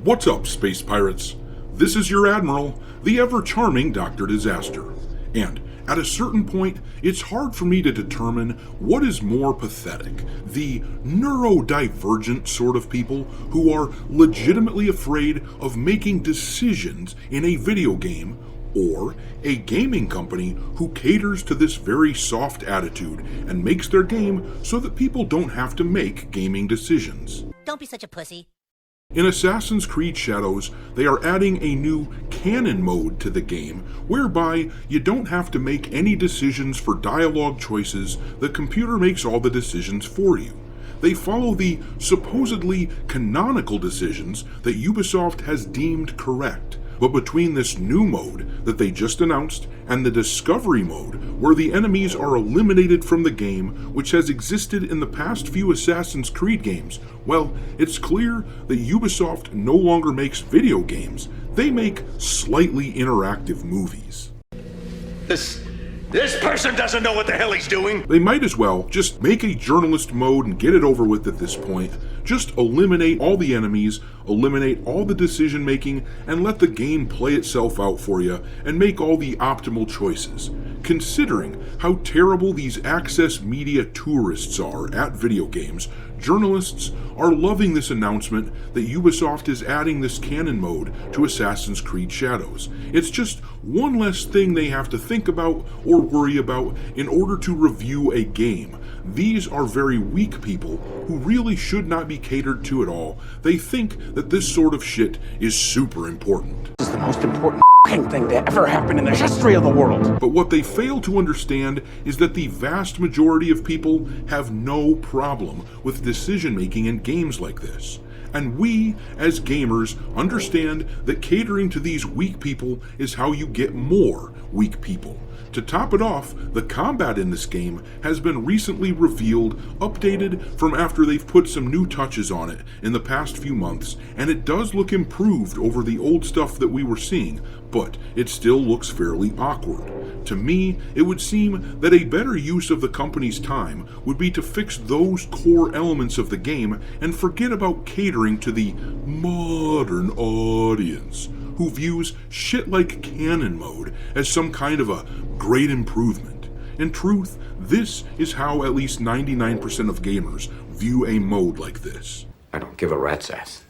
What's up, space pirates? This is your admiral, the ever-charming Dr. Disaster. And at a certain point, it's hard for me to determine what is more pathetic, the neurodivergent sort of people who are legitimately afraid of making decisions in a video game, or a gaming company who caters to this very soft attitude and makes their game so that people don't have to make gaming decisions. Don't be such a pussy. In Assassin's Creed Shadows, they are adding a new Canon mode to the game, whereby you don't have to make any decisions for dialogue choices, the computer makes all the decisions for you. They follow the supposedly canonical decisions that Ubisoft has deemed correct. But between this new mode that they just announced and the discovery mode, where the enemies are eliminated from the game, which has existed in the past few Assassin's Creed games, well, it's clear that Ubisoft no longer makes video games, they make slightly interactive movies. This person doesn't know what the hell he's doing. They might as well just make a journalist mode and get it over with at this point. Just eliminate all the enemies, eliminate all the decision making, and let the game play itself out for you and make all the optimal choices. Considering how terrible these access media tourists are at video games, journalists are loving this announcement that Ubisoft is adding this canon mode to Assassin's Creed Shadows. It's just one less thing they have to think about or worry about in order to review a game. These are very weak people who really should not be catered to at all. They think that this sort of shit is super important. This is the most important thing to ever happen in the history of the world. But what they fail to understand is that the vast majority of people have no problem with decision making in games like this. And we, as gamers, understand that catering to these weak people is how you get more weak people. To top it off, the combat in this game has been recently revealed, updated from after they've put some new touches on it in the past few months, and it does look improved over the old stuff that we were seeing, but it still looks fairly awkward. To me, it would seem that a better use of the company's time would be to fix those core elements of the game and forget about catering to the modern audience, who views shit like canon mode as some kind of a great improvement. In truth, this is how at least 99% of gamers view a mode like this. I don't give a rat's ass.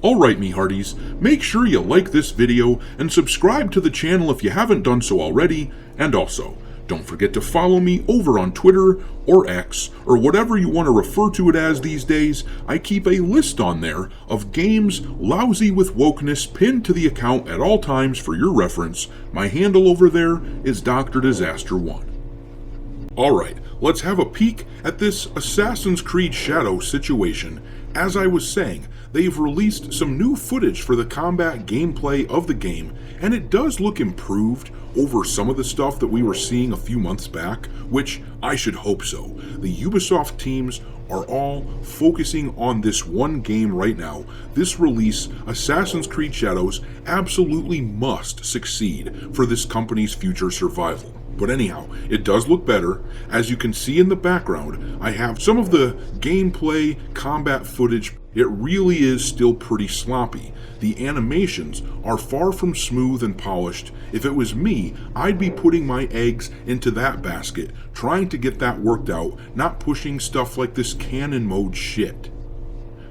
Alright me hearties, make sure you like this video and subscribe to the channel if you haven't done so already, and also, don't forget to follow me over on Twitter or X, or whatever you want to refer to it as these days. I keep a list on there of games lousy with wokeness pinned to the account at all times for your reference. My handle over there is Dr. Disaster 1. Alright, let's have a peek at this Assassin's Creed Shadows situation. As I was saying, they've released some new footage for the combat gameplay of the game, and it does look improved over some of the stuff that we were seeing a few months back, which I should hope so. The Ubisoft teams are all focusing on this one game right now. This release, Assassin's Creed Shadows, absolutely must succeed for this company's future survival. But anyhow, it does look better. As you can see in the background, I have some of the gameplay combat footage. It really is still pretty sloppy. The animations are far from smooth and polished. If it was me, I'd be putting my eggs into that basket, trying to get that worked out, not pushing stuff like this canon mode shit.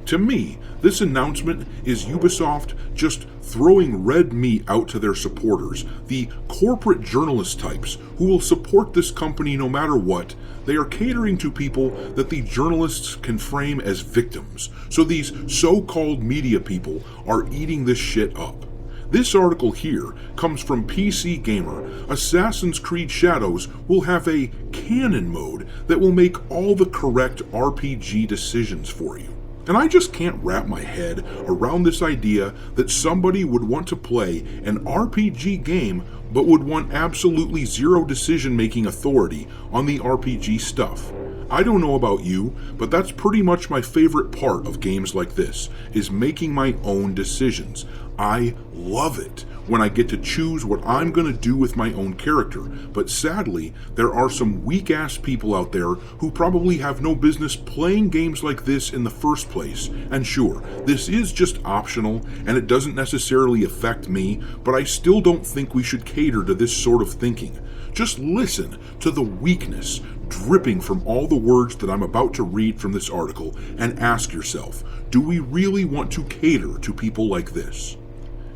To me, this announcement is Ubisoft just throwing red meat out to their supporters, the corporate journalist types who will support this company no matter what. They are catering to people that the journalists can frame as victims, so these so-called media people are eating this shit up. This article here comes from PC Gamer. Assassin's Creed Shadows will have a canon mode that will make all the correct RPG decisions for you. And I just can't wrap my head around this idea that somebody would want to play an RPG game but would want absolutely zero decision-making authority on the RPG stuff. I don't know about you, but that's pretty much my favorite part of games like this, is making my own decisions. I love it when I get to choose what I'm going to do with my own character, but sadly, there are some weak-ass people out there who probably have no business playing games like this in the first place. And sure, this is just optional, and it doesn't necessarily affect me, but I still don't think we should cater to this sort of thinking. Just listen to the weakness dripping from all the words that I'm about to read from this article and ask yourself, do we really want to cater to people like this?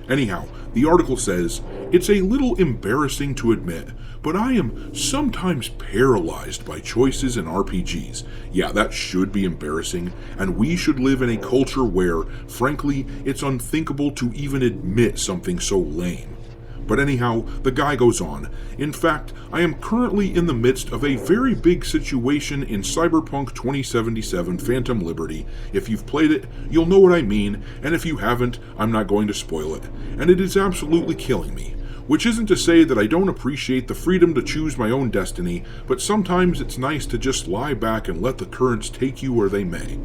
Anyhow, the article says, it's a little embarrassing to admit, but I am sometimes paralyzed by choices in RPGs. Yeah, that should be embarrassing, and we should live in a culture where, frankly, it's unthinkable to even admit something so lame. But anyhow, the guy goes on. In fact, I am currently in the midst of a very big situation in Cyberpunk 2077 Phantom Liberty. If you've played it, you'll know what I mean, and if you haven't, I'm not going to spoil it. And it is absolutely killing me. Which isn't to say that I don't appreciate the freedom to choose my own destiny, but sometimes it's nice to just lie back and let the currents take you where they may.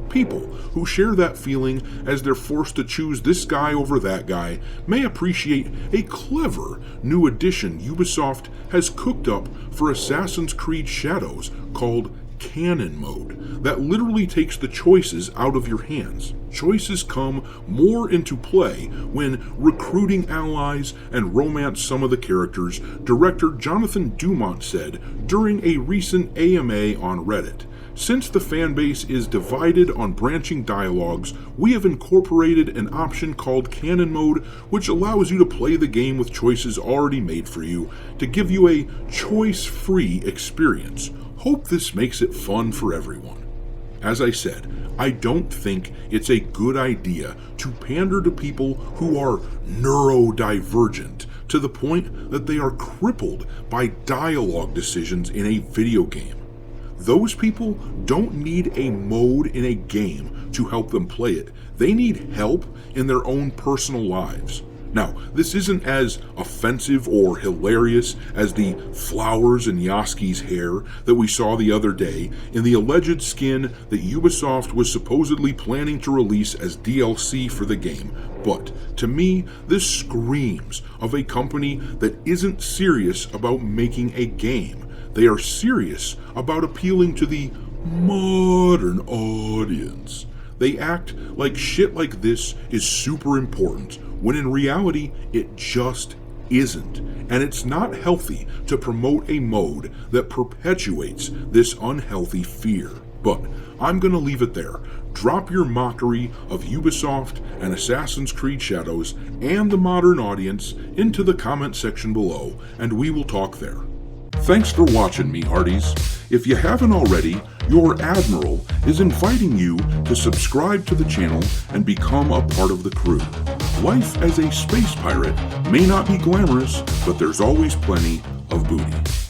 People who share that feeling as they're forced to choose this guy over that guy may appreciate a clever new addition Ubisoft has cooked up for Assassin's Creed Shadows called Canon mode that literally takes the choices out of your hands. Choices come more into play when recruiting allies and romance some of the characters, director Jonathan Dumont said during a recent AMA on Reddit. Since the fanbase is divided on branching dialogues, we have incorporated an option called Canon Mode, which allows you to play the game with choices already made for you to give you a choice-free experience. Hope this makes it fun for everyone. As I said, I don't think it's a good idea to pander to people who are neurodivergent to the point that they are crippled by dialogue decisions in a video game. Those people don't need a mode in a game to help them play it. They need help in their own personal lives. Now, this isn't as offensive or hilarious as the flowers in Yasuki's hair that we saw the other day in the alleged skin that Ubisoft was supposedly planning to release as DLC for the game, but to me, this screams of a company that isn't serious about making a game. They are serious about appealing to the modern audience. They act like shit like this is super important, when in reality, it just isn't. And it's not healthy to promote a mode that perpetuates this unhealthy fear. But I'm gonna leave it there. Drop your mockery of Ubisoft and Assassin's Creed Shadows and the modern audience into the comment section below, and we will talk there. Thanks for watching, me hearties. If you haven't already, your Admiral is inviting you to subscribe to the channel and become a part of the crew. Life as a space pirate may not be glamorous, but there's always plenty of booty.